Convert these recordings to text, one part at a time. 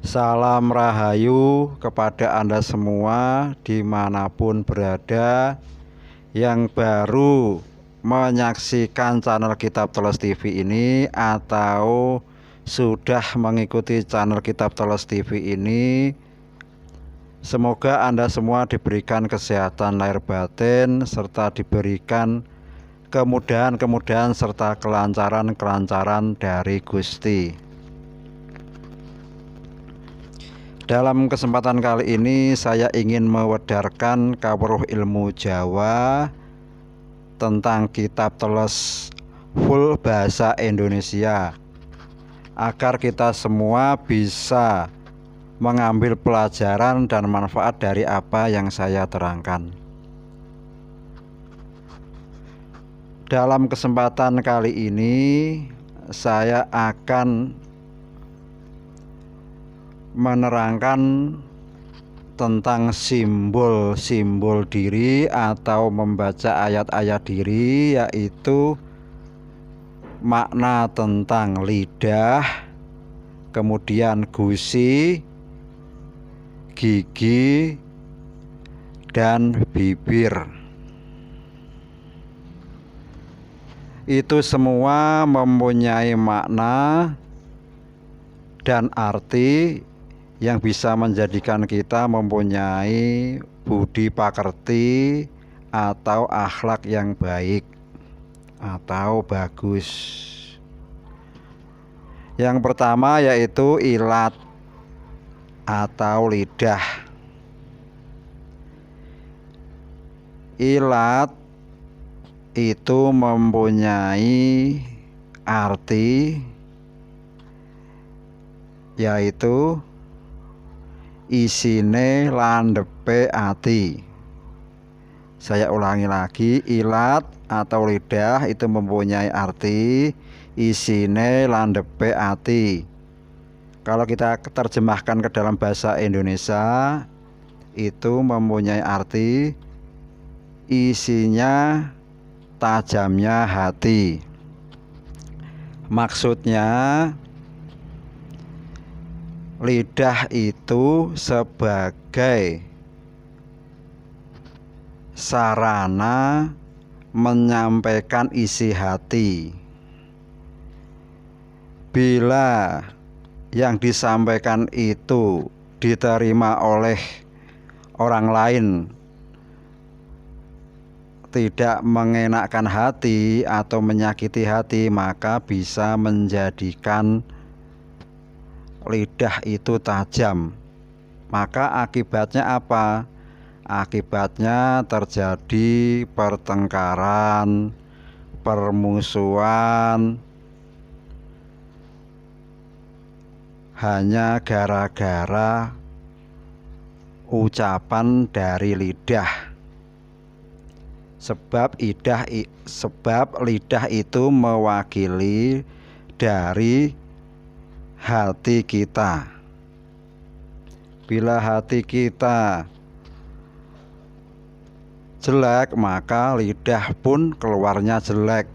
Salam Rahayu kepada Anda semua dimanapun berada yang baru menyaksikan channel Kitab Telos TV ini atau sudah mengikuti channel Kitab Telos TV ini. Semoga Anda semua diberikan kesehatan lahir batin serta diberikan kemudahan-kemudahan serta kelancaran-kelancaran dari Gusti. Dalam kesempatan kali ini saya ingin mewedarkan kawruh ilmu Jawa tentang Kitab Telos full bahasa Indonesia agar kita semua bisa mengambil pelajaran dan manfaat dari apa yang saya terangkan. Dalam kesempatan kali ini saya akan menerangkan tentang simbol-simbol diri atau membaca ayat-ayat diri, yaitu makna tentang lidah, kemudian gusi, gigi, dan bibir. Itu semua mempunyai makna dan arti yang bisa menjadikan kita mempunyai budi pakerti atau akhlak yang baik atau bagus. Yang pertama yaitu ilat atau lidah. Ilat itu mempunyai arti yaitu isine landhepe ati. Saya ulangi lagi, ilat atau lidah itu mempunyai arti isine landhepe ati. Kalau kita terjemahkan ke dalam bahasa Indonesia, itu mempunyai arti isinya tajamnya hati. Maksudnya lidah itu sebagai sarana menyampaikan isi hati. Bila yang disampaikan itu diterima oleh orang lain tidak mengenakkan hati atau menyakiti hati, maka bisa menjadikan lidah itu tajam. Maka akibatnya apa? Akibatnya terjadi pertengkaran, permusuhan, hanya gara-gara ucapan dari lidah. Sebab lidah itu mewakili dari hati kita. Bila hati kita jelek, maka lidah pun keluarnya jelek.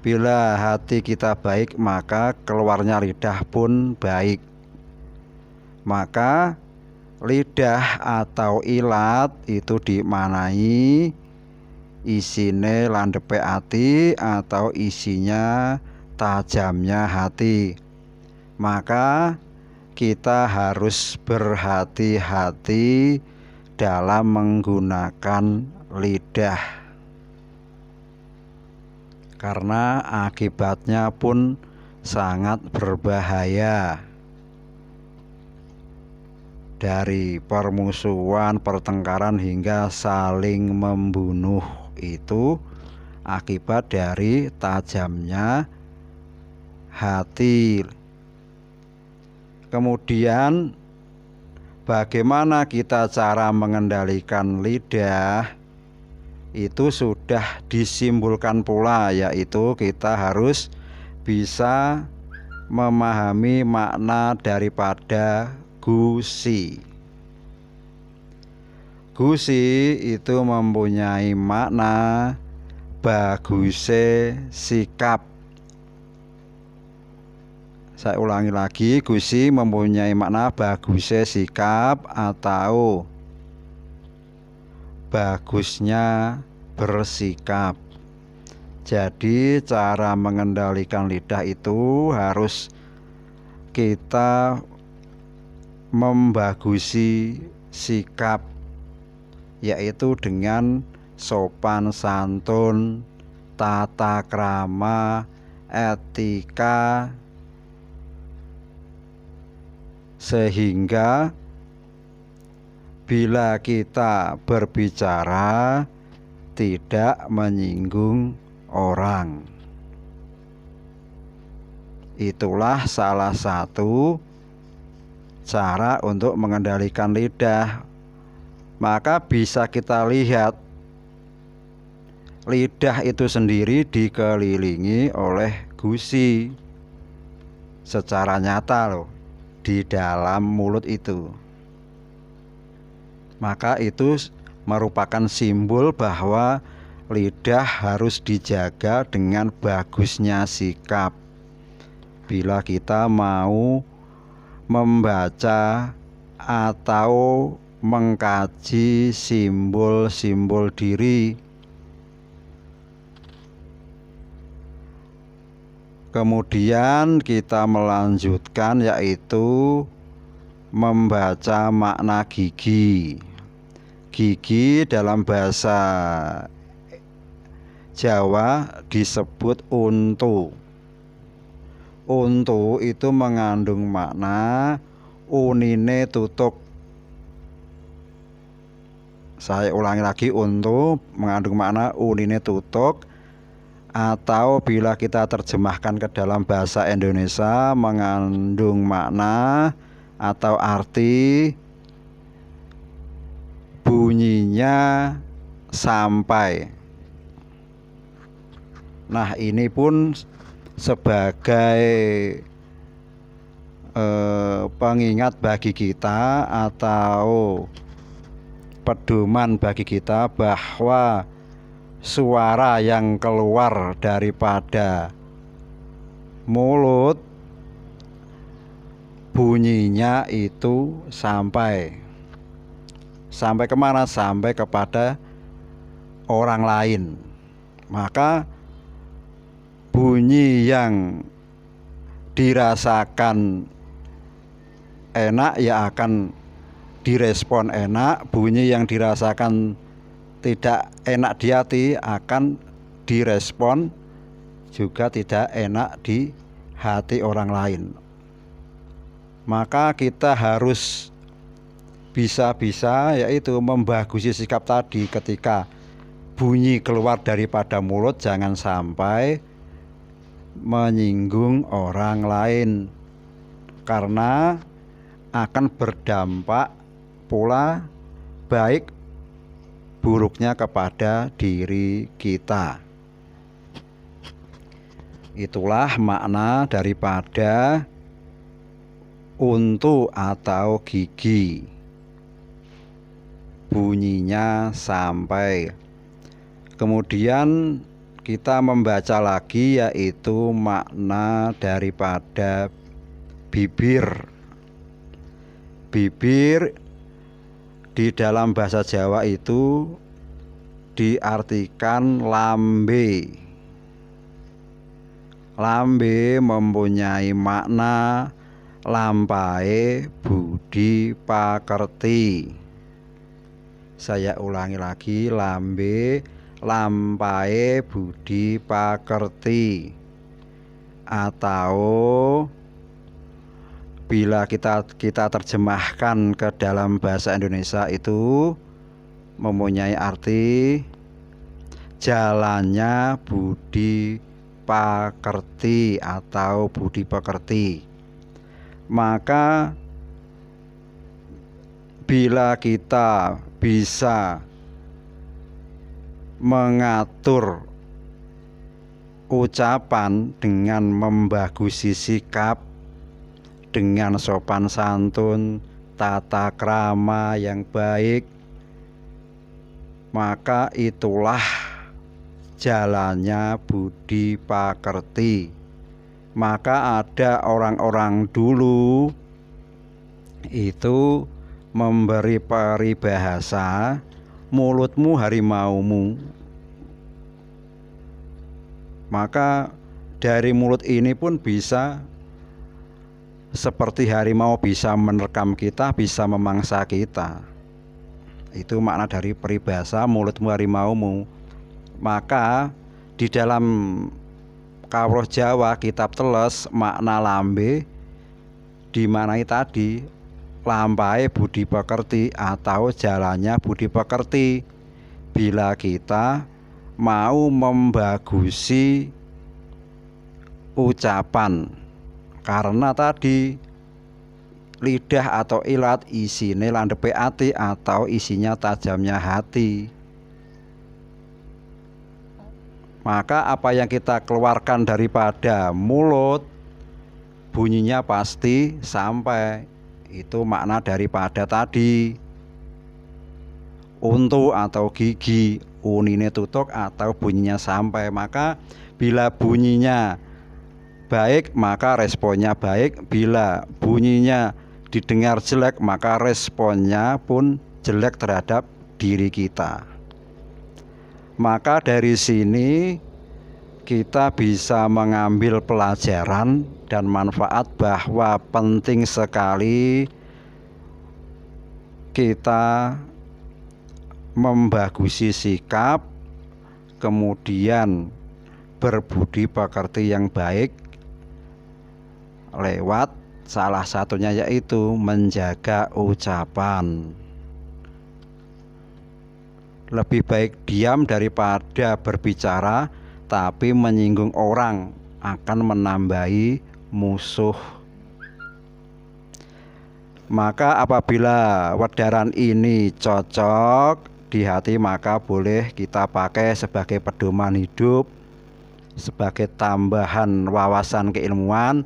Bila hati kita baik, maka keluarnya lidah pun baik. Maka lidah atau ilat itu dimaknai isine landhepe ati atau isinya tajamnya hati. Maka kita harus berhati-hati dalam menggunakan lidah, karena akibatnya pun sangat berbahaya. Dari permusuhan, pertengkaran hingga saling membunuh itu akibat dari tajamnya hati. Kemudian bagaimana kita cara mengendalikan lidah? Itu sudah disimbolkan pula, yaitu kita harus bisa memahami makna daripada gusi. Gusi itu mempunyai makna baguse sikap. Saya ulangi lagi, gusi mempunyai makna bagusnya sikap atau bagusnya bersikap. Jadi cara mengendalikan lidah itu harus kita membagusi sikap, yaitu dengan sopan santun, tata krama, etika, sehingga bila kita berbicara tidak menyinggung orang. Itulah salah satu cara untuk mengendalikan lidah. Maka bisa kita lihat lidah itu sendiri dikelilingi oleh gusi secara nyata loh di dalam mulut itu. Maka itu merupakan simbol bahwa lidah harus dijaga dengan bagusnya sikap. Bila kita mau membaca atau mengkaji simbol-simbol diri. Kemudian kita melanjutkan, yaitu membaca makna gigi. Gigi dalam bahasa Jawa disebut untu. Untu itu mengandung makna unine tutuk. Saya ulangi lagi, untu mengandung makna unine tutuk, atau bila kita terjemahkan ke dalam bahasa Indonesia mengandung makna atau arti bunyinya sampai. Nah, ini pun sebagai pengingat bagi kita atau pedoman bagi kita bahwa suara yang keluar daripada mulut bunyinya itu sampai kemana? Sampai kepada orang lain. Maka bunyi yang dirasakan enak ya akan direspon enak, bunyi yang dirasakan tidak enak di hati akan direspon juga tidak enak di hati orang lain. Maka kita harus bisa-bisa, yaitu membagusi sikap tadi. Ketika bunyi keluar daripada mulut jangan sampai menyinggung orang lain, karena akan berdampak pula baik buruknya kepada diri kita. Itulah makna daripada untu atau gigi. Bunyinya sampai. Kemudian kita membaca lagi, yaitu makna daripada bibir. Bibir di dalam bahasa Jawa itu diartikan lambe. Lambe mempunyai makna lampahe budi pakerti. Saya ulangi lagi, lambe lampahe budi pakerti. Atau bila kita terjemahkan ke dalam bahasa Indonesia itu mempunyai arti jalannya budi pakerti atau budi pekerti. Maka bila kita bisa mengatur ucapan dengan membagusi sikap, dengan sopan santun, tata krama yang baik, maka itulah jalannya budi pakerti. Maka ada orang-orang dulu itu memberi peribahasa, mulutmu harimaumu. Maka dari mulut ini pun bisa seperti harimau, bisa menerkam kita, bisa memangsa kita. Itu makna dari peribahasa mulutmu harimaumu. Maka di dalam Kawruh Jawa kitab teles makna lambe dimanai tadi lampai budi pekerti atau jalannya budi pekerti. Bila kita mau membagusi ucapan, karena tadi lidah atau ilat isine landhepe ati atau isinya tajamnya hati. Maka apa yang kita keluarkan daripada mulut bunyinya pasti sampai. Itu makna daripada tadi. Untu atau gigi, unine tutuk atau bunyinya sampai. Maka bila bunyinya baik maka responnya baik, bila bunyinya didengar jelek maka responnya pun jelek terhadap diri kita. Maka dari sini kita bisa mengambil pelajaran dan manfaat bahwa penting sekali kita membagusi sikap, kemudian berbudi pekerti yang baik lewat salah satunya yaitu menjaga ucapan. Lebih baik diam daripada berbicara, tapi menyinggung orang akan menambahi musuh. Maka apabila wedaran ini cocok di hati, maka boleh kita pakai sebagai pedoman hidup, sebagai tambahan wawasan keilmuan.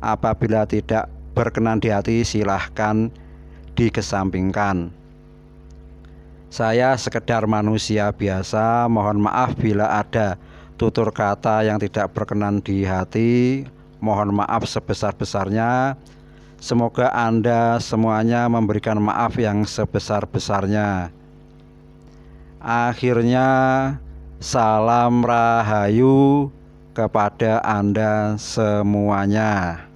Apabila tidak berkenan di hati, silahkan dikesampingkan. Saya sekedar manusia biasa, mohon maaf bila ada tutur kata yang tidak berkenan di hati. Mohon maaf sebesar-besarnya. Semoga Anda semuanya memberikan maaf yang sebesar-besarnya. Akhirnya, salam rahayu kepada Anda semuanya.